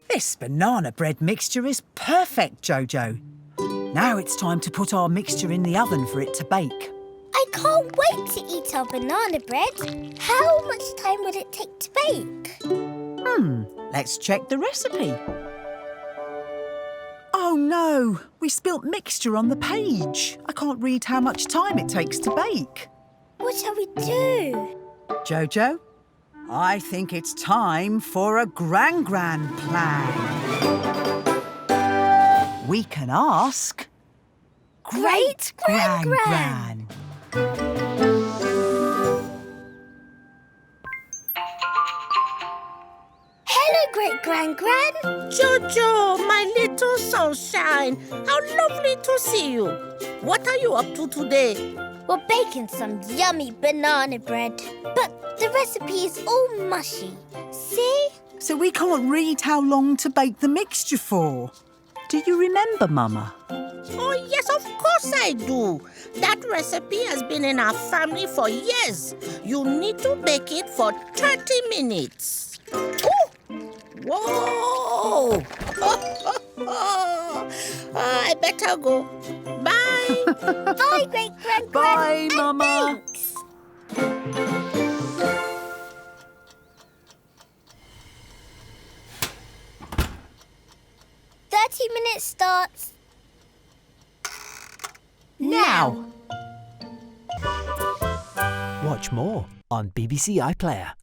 This banana bread mixture is perfect, Jojo. Now it's time to put our mixture in the oven for it to bake. I can't wait to eat our banana bread. How much time would it take to bake? Let's check the recipe. Oh no, we spilt mixture on the page. I can't read how much time it takes to bake. What shall we do? Jojo, I think it's time for a Gran Gran plan. We can ask Great Gran Gran. Gran. Hello, Great Gran Gran. JoJo, my little sunshine. How lovely to see you. What are you up to today? We're baking some yummy banana bread, but the recipe is all mushy. See? So we can't read how long to bake the mixture for. Do you remember, Mama? Oh, yes, of course I do. That recipe has been in our family for years. You need to bake it for 30 minutes. Oh! Whoa! I better go. Bye. Bye, Great Gran Gran. Bye, Mama. Thanks. 30 minutes starts now. Watch more on BBC iPlayer.